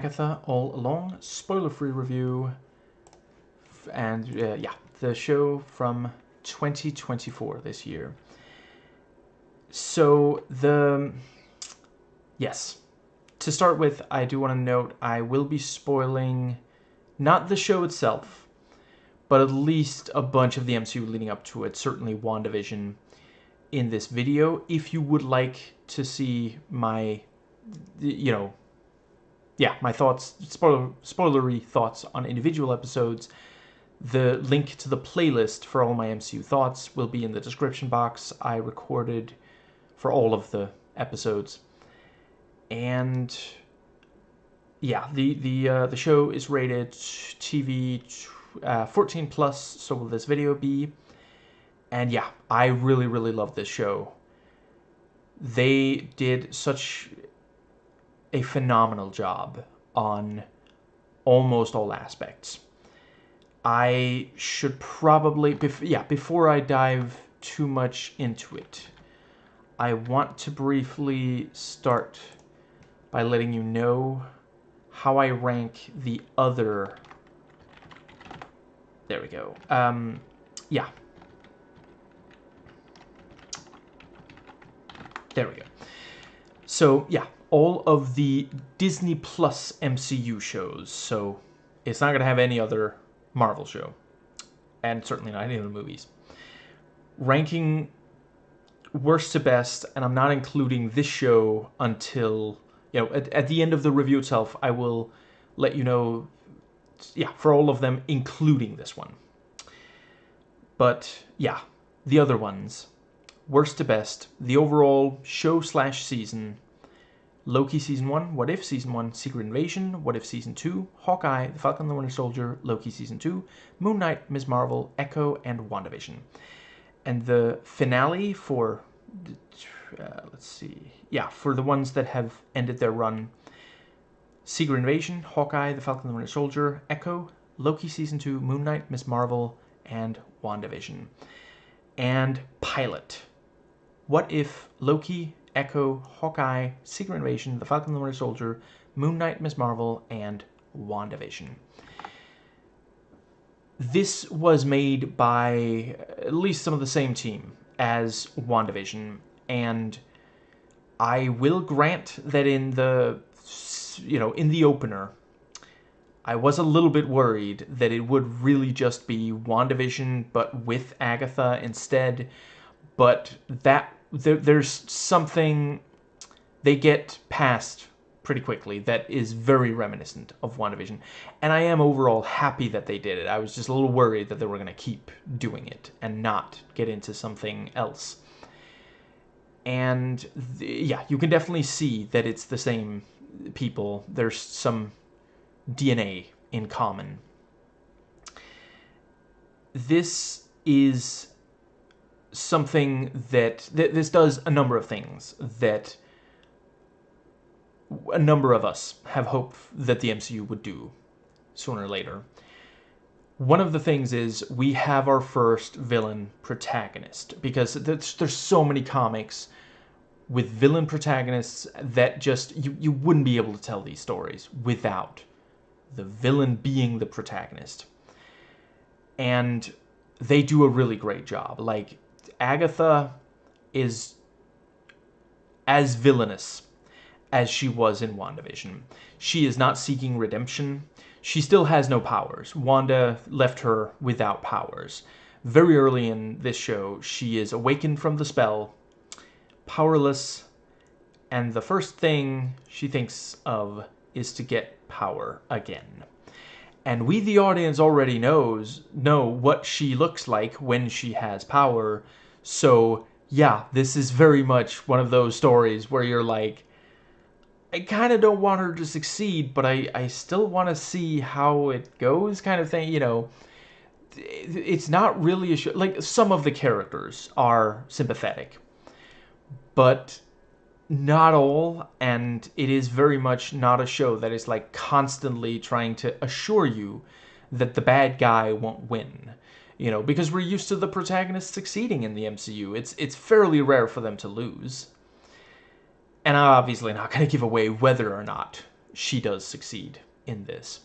Agatha All Along, spoiler-free review, and yeah, the show from 2024 this year. So yes, to start with, I do want to note I will be spoiling not the show itself, but at least a bunch of the MCU leading up to it, certainly WandaVision, in this video. If you would like to see my, my thoughts, spoilery thoughts on individual episodes, the link to the playlist for all my MCU thoughts will be in the description box. I recorded for all of the episodes. And yeah, the show is rated TV 14 plus, so will this video be. And yeah, I really love this show. They did such a phenomenal job on almost all aspects. I should probably, before I dive too much into it, I want to briefly start by letting you know how I rank the other, there we go, yeah. There we go. So, yeah, all of the Disney Plus MCU shows, so it's not going to have any other Marvel show, and certainly not any other movies. Ranking worst to best, and I'm not including this show until, at the end of the review itself, I will let you know, yeah, for all of them, including this one. But, yeah, the other ones, worst to best, the overall show/season, Loki Season 1, What If Season 1, Secret Invasion, What If Season 2, Hawkeye, The Falcon and the Winter Soldier, Loki Season 2, Moon Knight, Ms. Marvel, Echo, and WandaVision. And the finale for, let's see, yeah, for the ones that have ended their run, Secret Invasion, Hawkeye, The Falcon and the Winter Soldier, Echo, Loki Season 2, Moon Knight, Ms. Marvel, and WandaVision. And pilot, What If, Loki, Echo, Hawkeye, Secret Invasion, The Falcon and the Winter Soldier, Moon Knight, Ms. Marvel, and WandaVision. This was made by at least some of the same team as WandaVision, and I will grant that in the, in the opener, I was a little bit worried that it would really just be WandaVision, but with Agatha instead, but that there's something they get past pretty quickly that is very reminiscent of WandaVision. And I am overall happy that they did it. I was just a little worried that they were going to keep doing it and not get into something else. And yeah, you can definitely see that it's the same people. There's some DNA in common. This is something that this does a number of things that a number of us have hoped that the MCU would do sooner or later. One of the things is we have our first villain protagonist, because there's so many comics with villain protagonists that just you wouldn't be able to tell these stories without the villain being the protagonist. And they do a really great job. Like, Agatha is as villainous as she was in WandaVision. She is not seeking redemption. She still has no powers. Wanda left her without powers. Very early in this show, she is awakened from the spell, powerless, and the first thing she thinks of is to get power again. And we, the audience, already know what she looks like when she has power. So, yeah, this is very much one of those stories where you're like, I kind of don't want her to succeed, but I still want to see how it goes, kind of thing, It's not really a show. Like, some of the characters are sympathetic, but not all, and it is very much not a show that is like constantly trying to assure you that the bad guy won't win. Because we're used to the protagonist succeeding in the MCU. It's fairly rare for them to lose. And I'm obviously not going to give away whether or not she does succeed in this.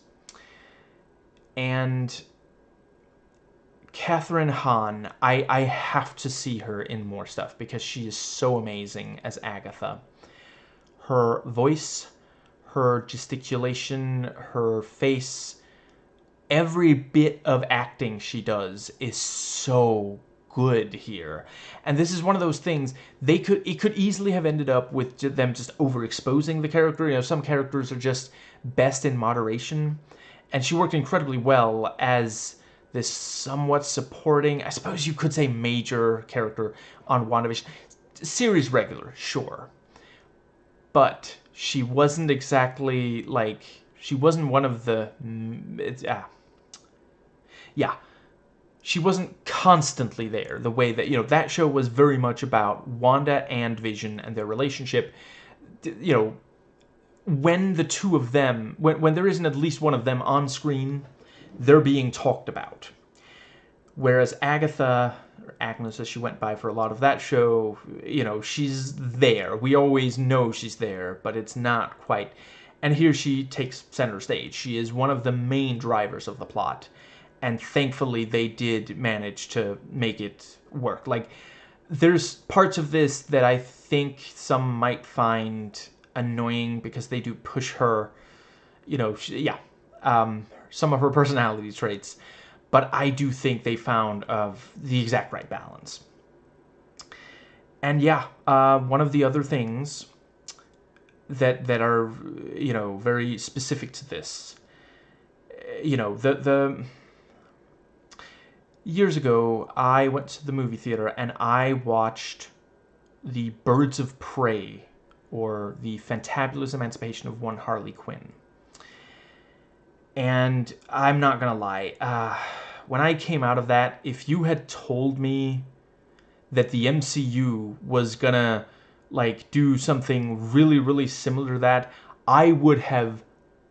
And Catherine Hahn, I have to see her in more stuff because she is so amazing as Agatha. Her voice, her gesticulation, her face, every bit of acting she does is so good here. And this is one of those things, it could easily have ended up with them just overexposing the character. You know, some characters are just best in moderation. And she worked incredibly well as this somewhat supporting, I suppose you could say major character on WandaVision. Series regular, sure. But she wasn't exactly like, she wasn't one of the, yeah, she wasn't constantly there the way that, you know, that show was very much about Wanda and Vision and their relationship. You know, when the two of them, when there isn't at least one of them on screen, they're being talked about. Whereas Agatha, or Agnes as she went by for a lot of that show, you know, she's there. We always know she's there, but it's not quite. And here she takes center stage. She is one of the main drivers of the plot. And thankfully they did manage to make it work. Like, there's parts of this that I think some might find annoying because they do push her, you know, some of her personality traits. But I do think they found the exact right balance. And yeah, one of the other things that are, you know, very specific to this, you know, the years ago, I went to the movie theater and I watched the Birds of Prey, or the Fantabulous Emancipation of One Harley Quinn. And I'm not gonna lie, when I came out of that, if you had told me that the MCU was gonna, like, do something really, really similar to that, I would have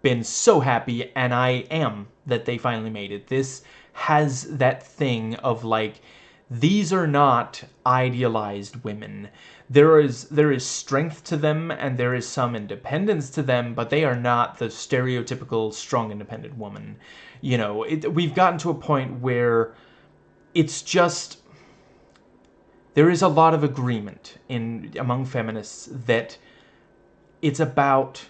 been so happy, and I am, that they finally made it. This has that thing of, like, these are not idealized women. There is strength to them, and there is some independence to them, but they are not the stereotypical strong, independent woman. You know, we've gotten to a point where it's just, there is a lot of agreement among feminists that it's about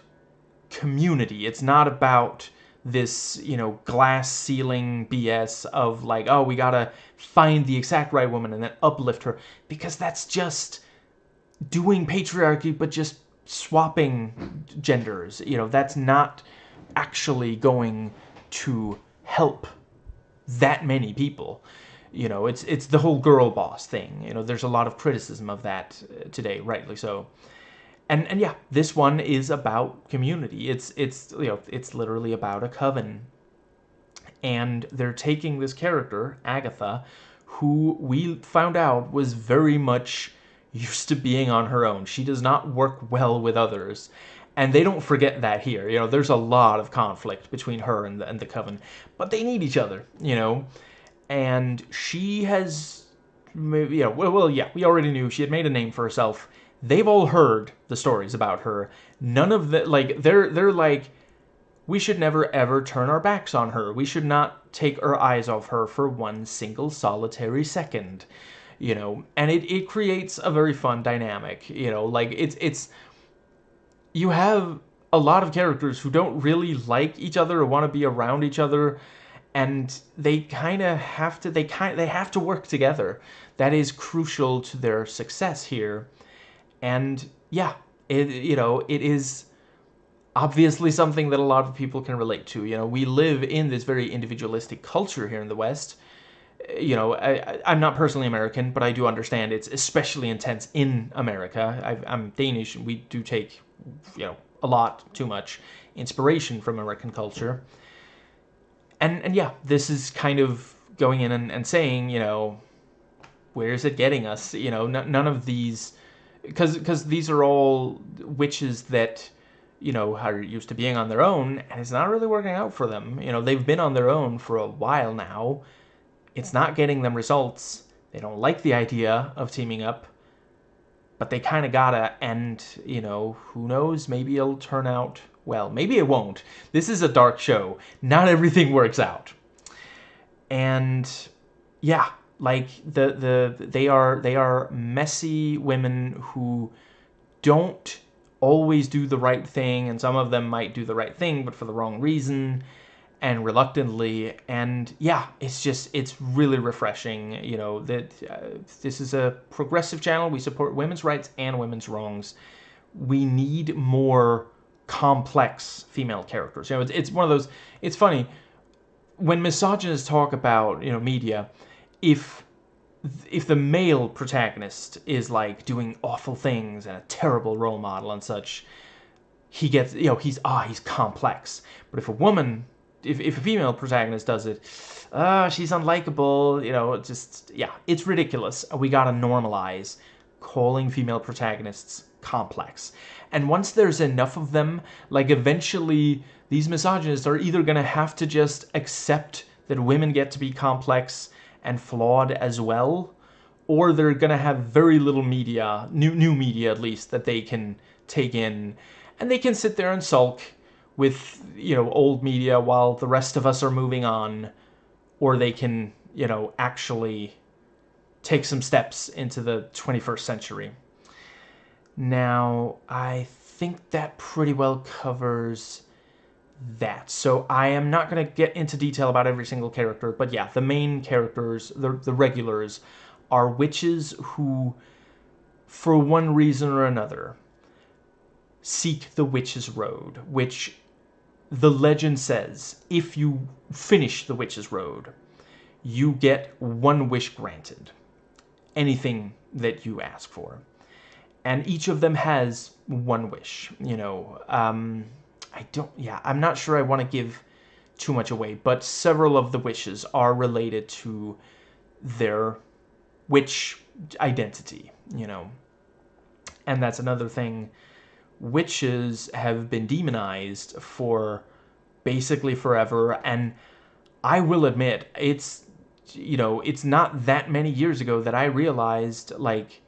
community. It's not about this, you know, glass ceiling BS of like, oh, we gotta find the exact right woman and then uplift her, because that's just doing patriarchy but just swapping genders. You know, that's not actually going to help that many people. You know, it's the whole girl boss thing. You know, there's a lot of criticism of that today, rightly so. And yeah, this one is about community. It's you know, it's literally about a coven. And they're taking this character, Agatha, who we found out was very much used to being on her own. She does not work well with others. And they don't forget that here. You know, there's a lot of conflict between her and the coven. But they need each other, you know. And she has, maybe, yeah, well, yeah, we already knew she had made a name for herself. They've all heard the stories about her. None of the, like, they're like, we should never ever turn our backs on her. We should not take our eyes off her for one single solitary second. You know, and it creates a very fun dynamic. You know, like, it's you have a lot of characters who don't really like each other or want to be around each other, and they kind of have to, they have to work together. That is crucial to their success here. And yeah, you know, it is obviously something that a lot of people can relate to. You know, we live in this very individualistic culture here in the West. You know, I'm not personally American, but I do understand it's especially intense in America. I'm Danish, and we do take, you know, a lot too much inspiration from American culture. And yeah, this is kind of going in and saying, you know, where's it getting us? You know, none of these, because these are all witches that, you know, are used to being on their own, and it's not really working out for them. You know, they've been on their own for a while now. It's not getting them results. They don't like the idea of teaming up, but they kind of gotta, and, you know, who knows, maybe it'll turn out well, maybe it won't. This is a dark show. Not everything works out. And yeah, like they are messy women who don't always do the right thing, and some of them might do the right thing but for the wrong reason and reluctantly. And yeah, it's really refreshing, you know, that this is a progressive channel. We support women's rights and women's wrongs. We need more complex female characters. You know, it's one of those. It's funny when misogynists talk about, you know, media, if the male protagonist is like doing awful things and a terrible role model and such, he gets, you know, he's complex. But if a woman, if a female protagonist does it, she's unlikable, you know, just, yeah, it's ridiculous. We gotta normalize calling female protagonists complex. And once there's enough of them, like, eventually these misogynists are either gonna have to just accept that women get to be complex and flawed as well, or they're gonna have very little media, new media at least, that they can take in, and they can sit there and sulk with, you know, old media while the rest of us are moving on, or they can, you know, actually take some steps into the 21st century. Now, I think that pretty well covers that. So I am not going to get into detail about every single character, but yeah, the main characters, the regulars, are witches who, for one reason or another, seek the witch's road, which the legend says, if you finish the witch's road, you get one wish granted. Anything that you ask for. And each of them has one wish, you know. I'm not sure I want to give too much away, but several of the wishes are related to their witch identity, you know. And that's another thing. Witches have been demonized for basically forever, and I will admit, it's, you know, it's not that many years ago that I realized, like,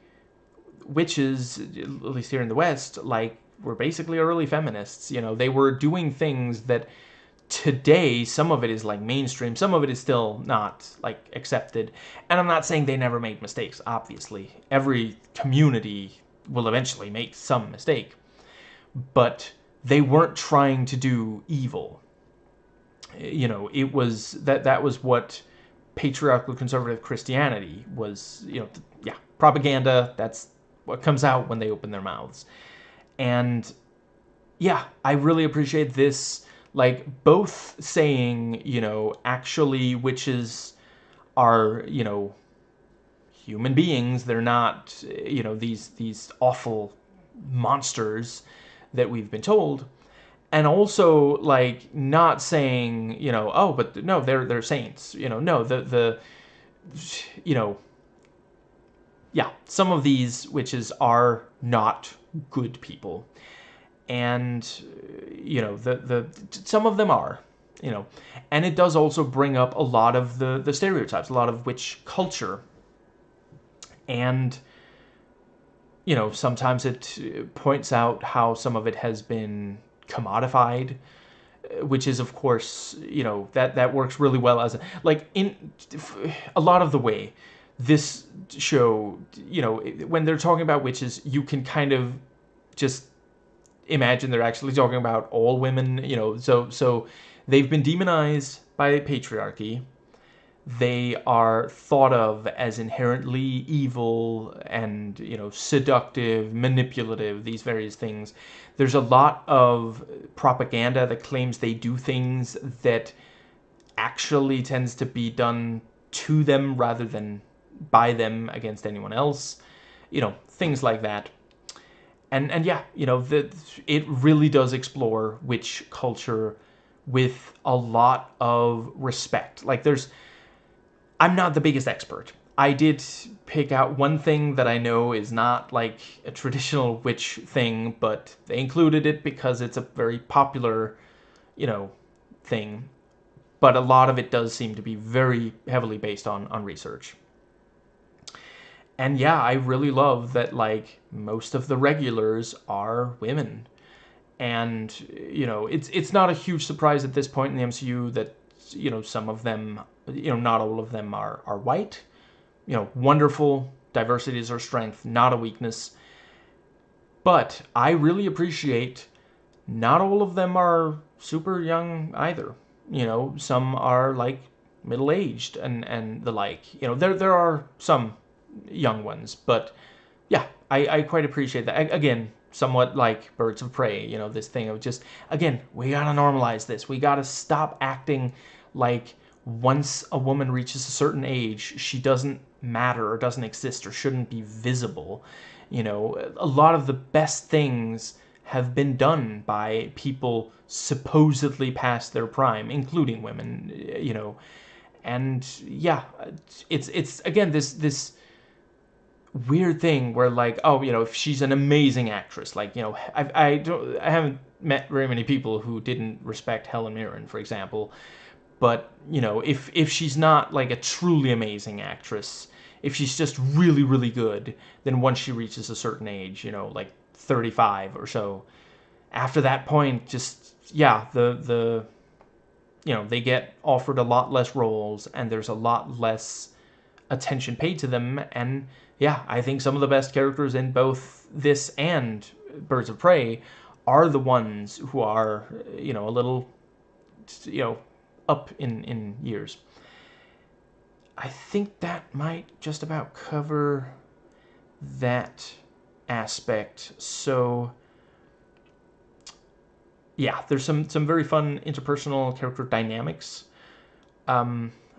witches, at least here in the West, like, were basically early feminists. You know, they were doing things that today, some of it is like mainstream, some of it is still not like accepted. And I'm not saying they never made mistakes, obviously. Every community will eventually make some mistake. But they weren't trying to do evil. You know, it was that was what patriarchal conservative Christianity was, you know, yeah, propaganda. That's what comes out when they open their mouths. And yeah, I really appreciate this, like, both saying, you know, actually witches are, you know, human beings. They're not, you know, these awful monsters that we've been told. And also, like, not saying, you know, oh, but no, they're saints. You know, no, you know, yeah, some of these witches are not good people. And, you know, some of them are, you know. And it does also bring up a lot of the stereotypes, a lot of witch culture. And, you know, sometimes it points out how some of it has been commodified, which is, of course, you know, that works really well as like, in a lot of the way this show, you know, when they're talking about witches, you can kind of just imagine they're actually talking about all women, you know. So they've been demonized by patriarchy. They are thought of as inherently evil and, you know, seductive, manipulative, these various things. There's a lot of propaganda that claims they do things that actually tends to be done to them rather than by them against anyone else. You know, things like that. And yeah, you know, it really does explore witch culture with a lot of respect. Like, I'm not the biggest expert. I did pick out one thing that I know is not like a traditional witch thing, but they included it because it's a very popular, you know, thing. But a lot of it does seem to be very heavily based on research. And yeah, I really love that, like, most of the regulars are women. And, it's not a huge surprise at this point in the MCU that, some of them, not all of them are white. Wonderful. Diversity is our strength, not a weakness. But I really appreciate not all of them are super young either. Some are like middle-aged and the like. There are some young ones, but yeah, I quite appreciate that. Again, somewhat like Birds of Prey, this thing of just, again, we gotta normalize this. We gotta stop acting like once a woman reaches a certain age, she doesn't matter or doesn't exist or shouldn't be visible. A lot of the best things have been done by people supposedly past their prime, including women, and yeah, it's again this weird thing where, like, oh, if she's an amazing actress, like, I haven't met very many people who didn't respect Helen Mirren, for example, but if she's not like a truly amazing actress, if she's just really, really good, then once she reaches a certain age, like 35 or so, after that point, just, yeah, they get offered a lot less roles, and there's a lot less attention paid to them. And yeah, I think some of the best characters in both this and Birds of Prey are the ones who are, a little, up in years. I think that might just about cover that aspect. So yeah, there's some very fun interpersonal character dynamics.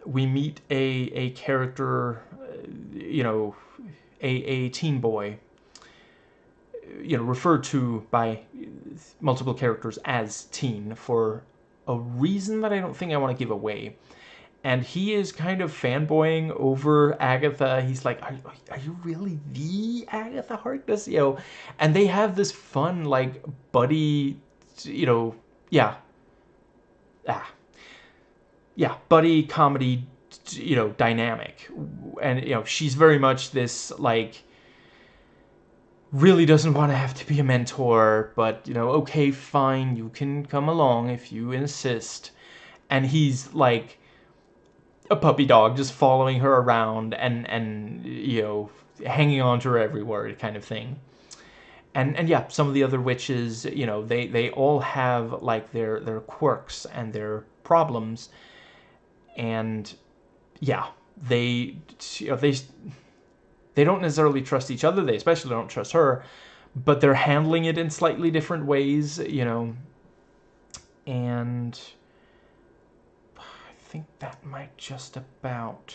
We meet a character, a teen boy, referred to by multiple characters as teen for a reason that I don't think I want to give away. And he is kind of fanboying over Agatha. He's like, are you really the Agatha Harkness? And they have this fun, like, buddy, yeah. Buddy comedy, dynamic. And, she's very much this, like, really doesn't want to have to be a mentor, but, okay, fine, you can come along if you insist. And he's, like, a puppy dog just following her around and hanging on to her every word kind of thing. And yeah, some of the other witches, they all have, like, their quirks and their problems. And yeah, they don't necessarily trust each other. They especially don't trust her, but they're handling it in slightly different ways, and I think that might just about...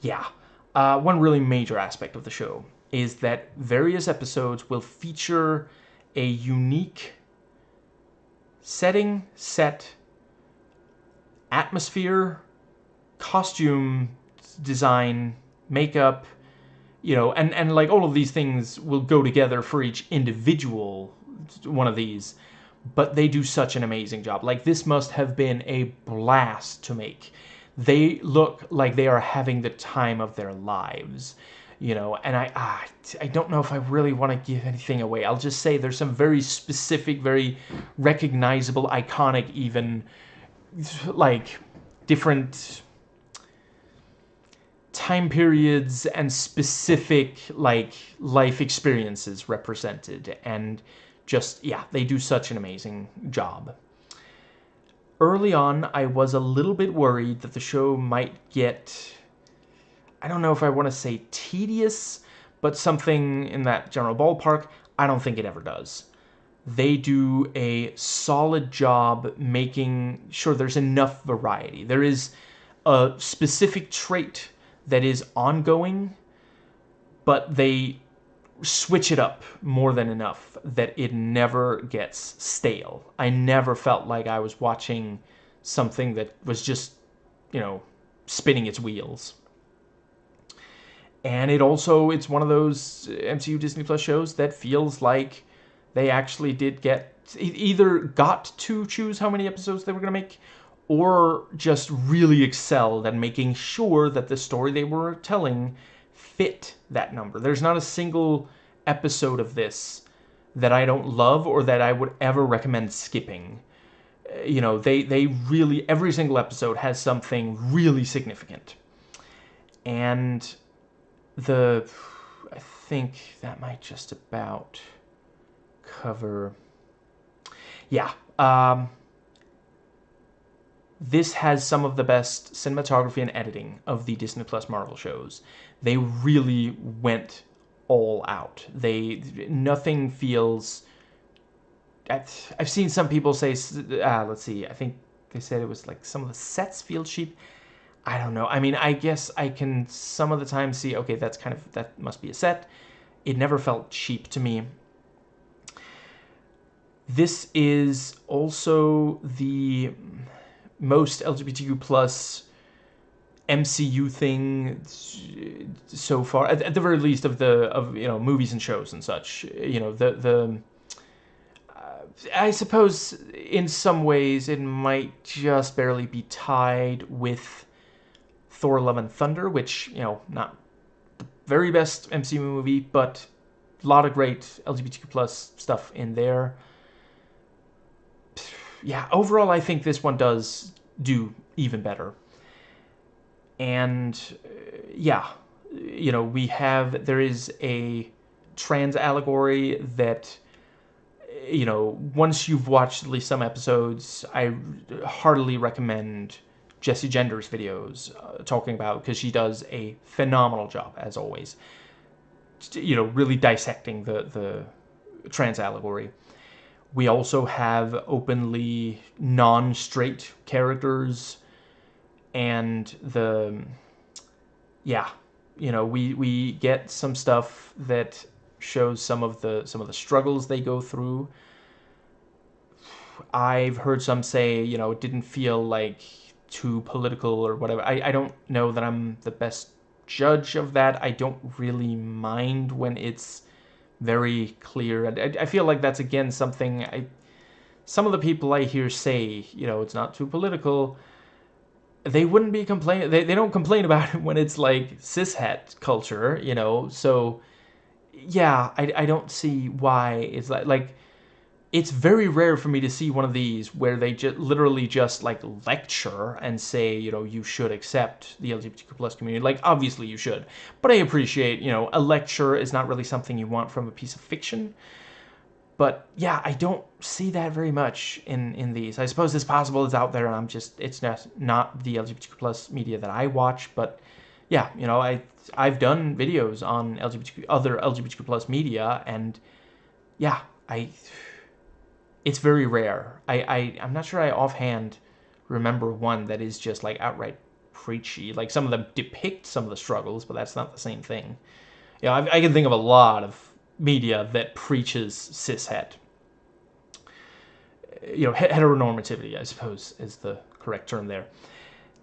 Yeah. One really major aspect of the show is that various episodes will feature a unique setting, set, atmosphere, costume design, makeup, and like all of these things will go together for each individual one of these, but they do such an amazing job. Like, this must have been a blast to make. They look like they are having the time of their lives, and I don't know if I really want to give anything away. I'll just say there's some very specific, very recognizable, iconic even, like, different time periods and specific, like, life experiences represented, and just, yeah, they do such an amazing job. Early on, I was a little bit worried that the show might get, I don't know if I want to say tedious, but something in that general ballpark. I don't think it ever does. They do a solid job making sure there's enough variety. There is a specific trait that is ongoing, but they switch it up more than enough that it never gets stale. I never felt like I was watching something that was just, spinning its wheels. And it's one of those MCU Disney Plus shows that feels like they actually did either got to choose how many episodes they were going to make, or just really excelled at making sure that the story they were telling fit that number. There's not a single episode of this that I don't love or that I would ever recommend skipping. You know, they really, every single episode has something really significant. And I think that might just about cover, yeah. This has some of the best cinematography and editing of the Disney Plus Marvel shows. They really went all out. Nothing feels. I've seen some people say, let's see, I think they said it was like some of the sets feel cheap. I don't know. I mean, I guess I can some of the time see, okay, that must be a set. It never felt cheap to me. This is also the most LGBTQ plus MCU thing so far, at the very least, of movies and shows and such. You know, I suppose in some ways it might just barely be tied with Thor: Love and Thunder, which, you know, not the very best MCU movie, but a lot of great LGBTQ plus stuff in there. Yeah, overall, I think this one does do even better. And yeah, you know, there is a trans allegory that, you know, once you've watched at least some episodes, I heartily recommend Jessie Gender's videos talking about, because she does a phenomenal job, as always, you know, really dissecting the trans allegory. We also have openly non-straight characters, and yeah, you know, we get some stuff that shows some of the struggles they go through. I've heard some say, you know, it didn't feel like too political or whatever. I don't know that I'm the best judge of that. I don't really mind when it's very clear. And I feel like that's, again, something some of the people I hear say, you know, it's not too political. They wouldn't be complaining. They don't complain about it when it's like cishet culture, you know. So yeah, I don't see why it's like it's very rare for me to see one of these where they literally just like lecture and say, you know, you should accept the LGBTQ plus community. Like, obviously you should, but I appreciate, you know, a lecture is not really something you want from a piece of fiction. But yeah, I don't see that very much in these. I suppose it's possible it's out there, and it's not the LGBTQ plus media that I watch. But yeah, you know, I've done videos on other LGBTQ plus media, and yeah, it's very rare. I'm not sure I offhand remember one that is just like outright preachy. Like, some of them depict some of the struggles, but that's not the same thing. Yeah, I can think of a lot of media that preaches cishet. You know, heteronormativity, I suppose, is the correct term there.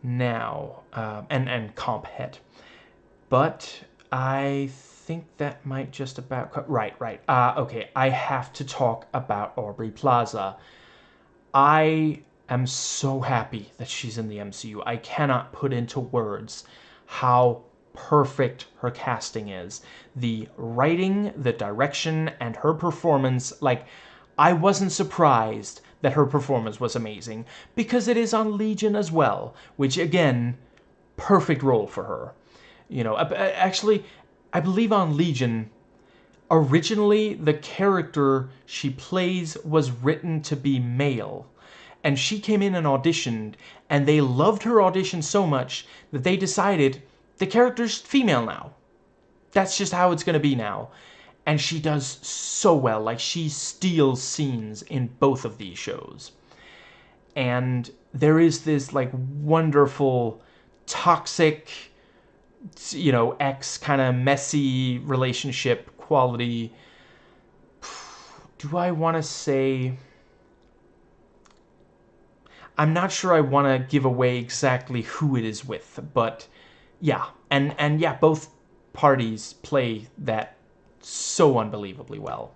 Now, and comp het. But I think that might just about... Right. Okay, I have to talk about Aubrey Plaza. I am so happy that she's in the MCU. I cannot put into words how perfect her casting is. The writing, the direction, and her performance, like, I wasn't surprised that her performance was amazing, because it is on Legion as well, which, again, perfect role for her. You know, actually, I believe on Legion, originally the character she plays was written to be male, and she came in and auditioned, and they loved her audition so much that they decided the character's female now. That's just how it's going to be now. And she does so well. Like, she steals scenes in both of these shows. And there is this, like, wonderful, toxic, you know, ex kind of messy relationship quality. Do I want to say... I'm not sure I want to give away exactly who it is with, but yeah. And yeah, both parties play that so unbelievably well.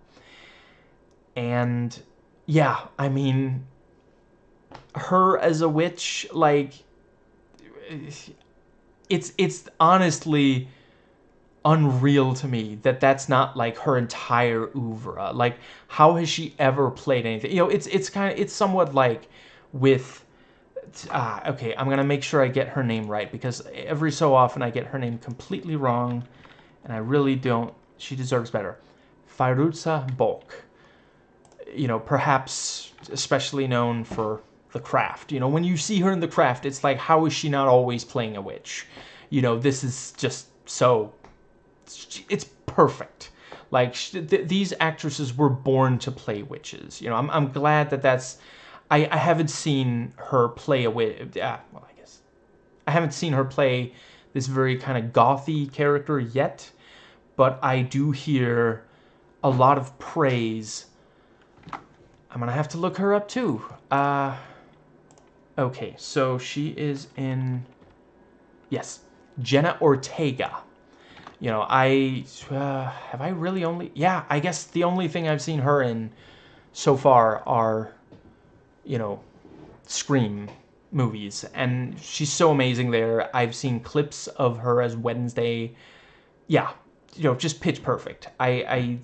And yeah, I mean, her as a witch, like, it's honestly unreal to me that that's not like her entire oeuvre. Like, how has she ever played anything? You know, it's somewhat like with okay, I'm gonna make sure I get her name right, because every so often I get her name completely wrong, and I really don't. She deserves better. Fairuza Balk. You know, perhaps especially known for The Craft. You know, when you see her in The Craft, it's like, how is she not always playing a witch? You know, this is just so... It's perfect. Like, these actresses were born to play witches. You know, I'm glad that that's... I haven't seen her play a witch... well, I guess... I haven't seen her play this very kind of gothy character yet, but I do hear a lot of praise. I'm gonna have to look her up too. Okay, so she is in... Yes, Jenna Ortega. You know, have I really only... Yeah, I guess the only thing I've seen her in so far are, you know, Scream movies. And she's so amazing there. I've seen clips of her as Wednesday. Yeah, you know, just pitch perfect. I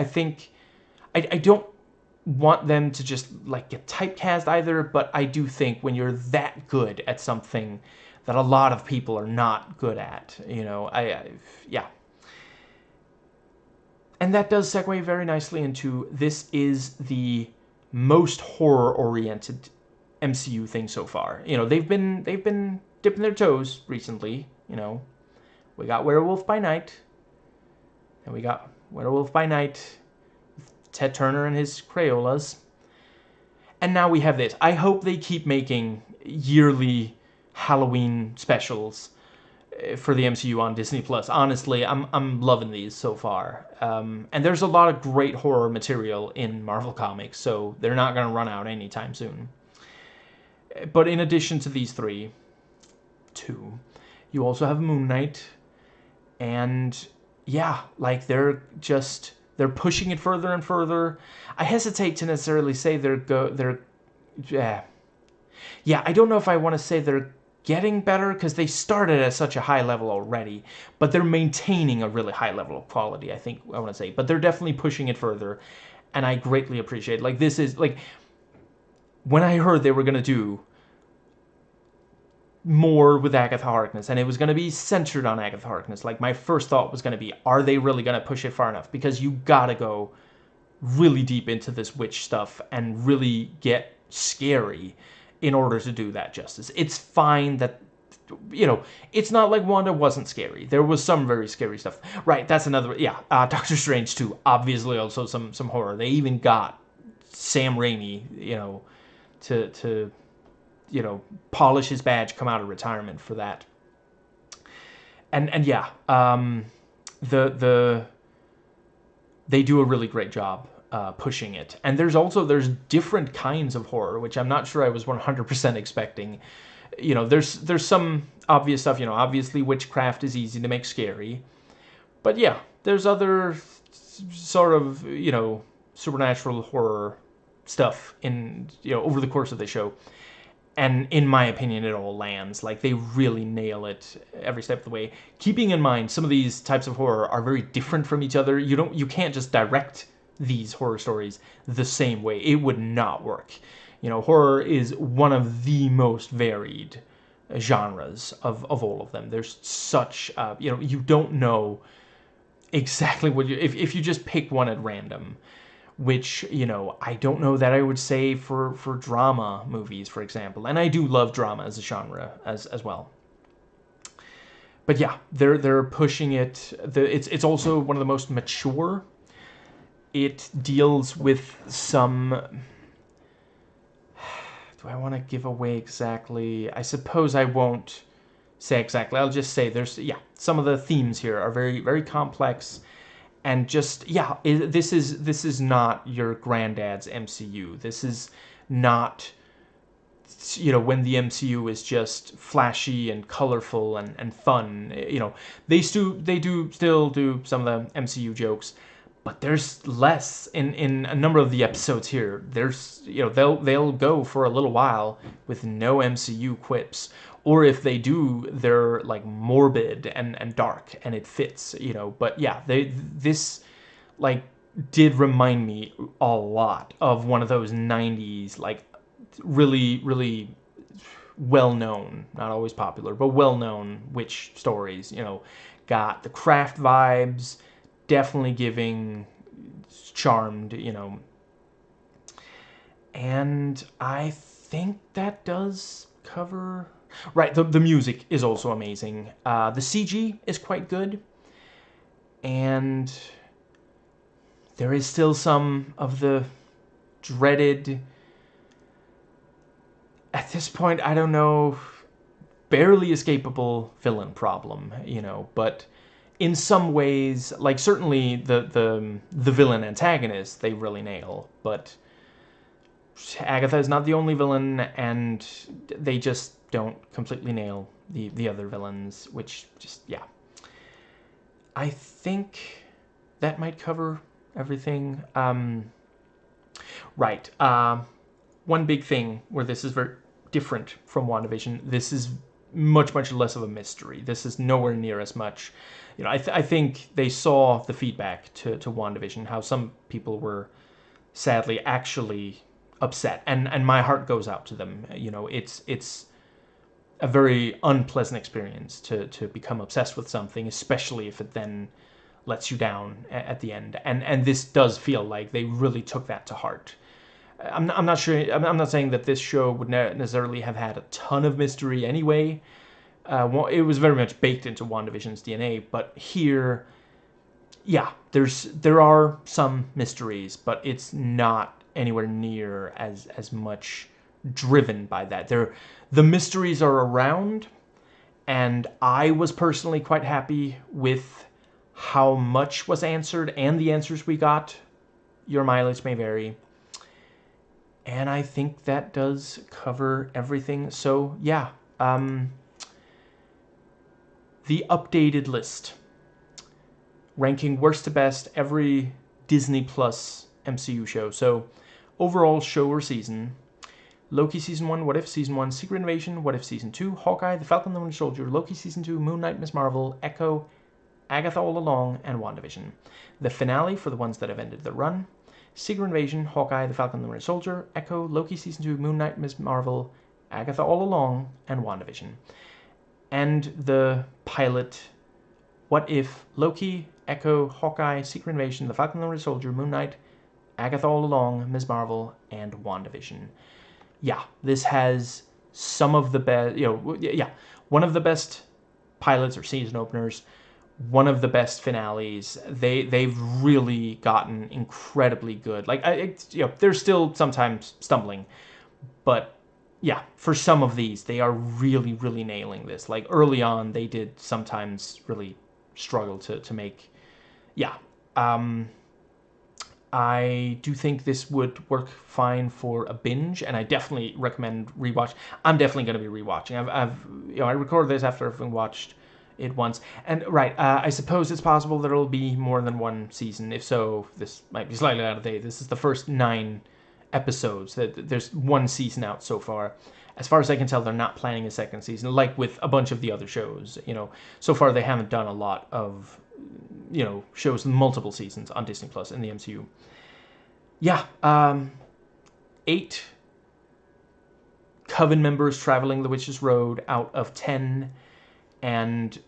think... I don't want them to just like get typecast either, but I do think when you're that good at something that a lot of people are not good at, you know, yeah. And that does segue very nicely into, this is the most horror-oriented MCU thing so far. You know, they've been dipping their toes recently. You know, we got Werewolf by Night, and we got Werewolf by Night, Ted Turner and his Crayolas. And now we have this. I hope they keep making yearly Halloween specials for the MCU on Disney Plus. Honestly, I'm loving these so far. And there's a lot of great horror material in Marvel Comics, so they're not going to run out anytime soon. But in addition to these two, you also have Moon Knight. And yeah, like they're pushing it further and further. I hesitate to necessarily say yeah, I don't know if I want to say they're getting better, because they started at such a high level already, but they're maintaining a really high level of quality, I think I want to say. But they're definitely pushing it further, and I greatly appreciate it. Like, this is, like, when I heard they were going to do more with Agatha Harkness, and it was going to be centered on Agatha Harkness, like, my first thought was going to be, are they really going to push it far enough? Because you gotta go really deep into this witch stuff and really get scary in order to do that justice. It's fine that, you know, it's not like Wanda wasn't scary. There was some very scary stuff. Right, that's another, yeah, Doctor Strange 2, obviously also some horror. They even got Sam Raimi, you know, to you know, polish his badge, come out of retirement for that. And yeah, they do a really great job pushing it. And there's different kinds of horror, which I'm not sure I was 100% expecting. You know, there's some obvious stuff. You know, obviously witchcraft is easy to make scary, but yeah, there's other sort of, you know, supernatural horror stuff in, you know, over the course of the show. And in my opinion, it all lands. Like, they really nail it every step of the way. Keeping in mind, some of these types of horror are very different from each other. You can't just direct these horror stories the same way. It would not work. You know, horror is one of the most varied genres of all of them. There's such, you know, you don't know exactly what if you just pick one at random. Which, you know, I don't know that I would say for drama movies, for example. And I do love drama as a genre as well. But yeah, they're pushing it. It's also one of the most mature. It deals with some... Do I want to give away exactly? I suppose I won't say exactly. I'll just say there's, yeah, some of the themes here are very, very complex. And just, yeah, this is not your granddad's MCU. This is not, you know, when the MCU is just flashy and colorful and fun. You know, they do still do some of the MCU jokes, but there's less in a number of the episodes here. There's, they'll go for a little while with no MCU quips, or if they do, they're like morbid and dark, and it fits, But yeah, this like did remind me a lot of one of those 90s, like really, really well known, not always popular, but well known witch stories. Got the Craft vibes, definitely giving Charmed, And I think that does cover. Right, the music is also amazing. The CG is quite good. And there is still some of the dreaded, at this point, I don't know, barely escapable villain problem, but in some ways, like certainly the villain antagonist, they really nail, but Agatha is not the only villain, and they just don't completely nail the other villains, which just, yeah. I think that might cover everything. Right. One big thing where this is very different from WandaVision, this is much, much less of a mystery. This is nowhere near as much. I think they saw the feedback to WandaVision, how some people were sadly actually upset, and my heart goes out to them. It's a very unpleasant experience to become obsessed with something, especially if it then lets you down at the end. And this does feel like they really took that to heart. I'm not sure. I'm not saying that this show would necessarily have had a ton of mystery anyway. It was very much baked into WandaVision's DNA, but here, yeah, there are some mysteries, but it's not anywhere near as much driven by that. The mysteries are around, and I was personally quite happy with how much was answered and the answers we got. Your mileage may vary. And I think that does cover everything. So, yeah. The updated list. Ranking worst to best every Disney Plus MCU show. So, overall show or season. Loki Season 1, What If Season 1, Secret Invasion, What If Season 2, Hawkeye, The Falcon and the Winter Soldier, Loki Season 2, Moon Knight, Ms. Marvel, Echo, Agatha All Along, and WandaVision. The finale for the ones that have ended their run. Secret Invasion, Hawkeye, The Falcon and the Winter Soldier, Echo, Loki Season 2, Moon Knight, Ms. Marvel, Agatha All Along, and WandaVision. And the pilot, What If, Loki, Echo, Hawkeye, Secret Invasion, The Falcon and the Winter Soldier, Moon Knight, Agatha All Along, Ms. Marvel, and WandaVision. Yeah, this has some of the best, one of the best pilots or season openers, one of the best finales. They've really gotten incredibly good. Like, they're still sometimes stumbling, but yeah, for some of these, they are really, really nailing this. Like, early on, they did sometimes really struggle to make, yeah. I do think this would work fine for a binge, and I definitely recommend rewatch. I'm definitely going to be rewatching. I recorded this after having watched it once, and right, I suppose it's possible there will be more than one season. If so, this might be slightly out of date. This is the first 9 episodes. There's one season out so far. As far as I can tell, they're not planning a second season, like with a bunch of the other shows. So far they haven't done a lot of shows with multiple seasons on Disney Plus in the MCU. Yeah, 8 Coven members traveling the Witch's Road out of 10, and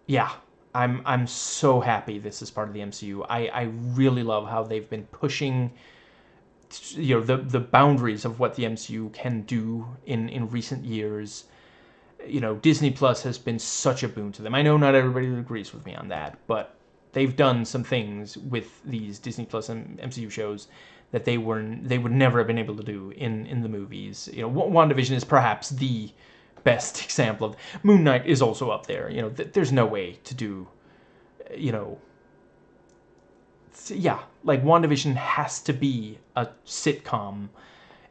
yeah, I'm so happy this is part of the MCU. I really love how they've been pushing the boundaries of what the MCU can do in recent years. Disney Plus has been such a boon to them. I know not everybody agrees with me on that, but they've done some things with these Disney Plus and MCU shows that they would never have been able to do in the movies. WandaVision is perhaps the best example of. Moon Knight is also up there. There's no way to do, yeah, like WandaVision has to be a sitcom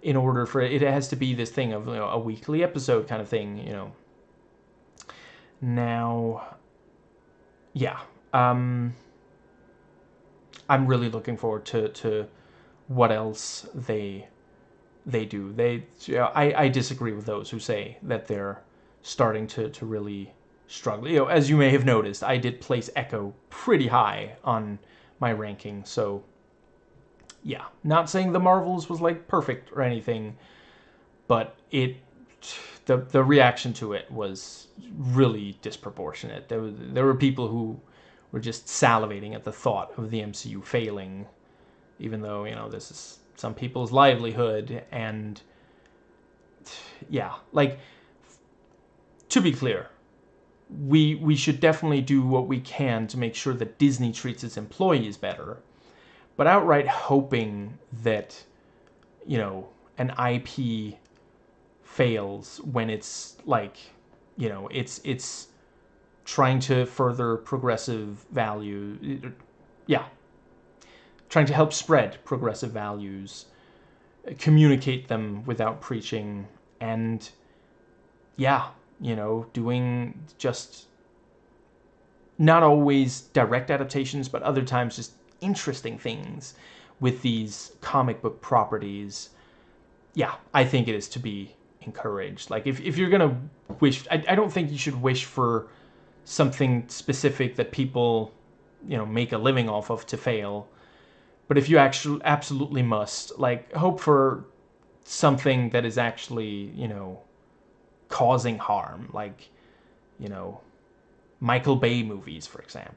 in order for it has to be this thing of a weekly episode kind of thing. Now, yeah. I'm really looking forward to what else they do. I disagree with those who say that they're starting to really struggle. As you may have noticed, I did place Echo pretty high on my ranking. So yeah, not saying the Marvels was like perfect or anything, but the reaction to it was really disproportionate. There were people who were just salivating at the thought of the MCU failing, even though this is some people's livelihood. And yeah, like, to be clear, we should definitely do what we can to make sure that Disney treats its employees better, but outright hoping that an IP fails when it's like it's trying to further progressive value, yeah, trying to help spread progressive values, communicate them without preaching, and yeah, doing just not always direct adaptations, but other times just interesting things with these comic book properties. Yeah, I think it is to be encouraged. Like, if you're gonna wish, I don't think you should wish for something specific that people make a living off of to fail. But if you actually absolutely must, like, hope for something that is actually causing harm, like Michael Bay movies, for example.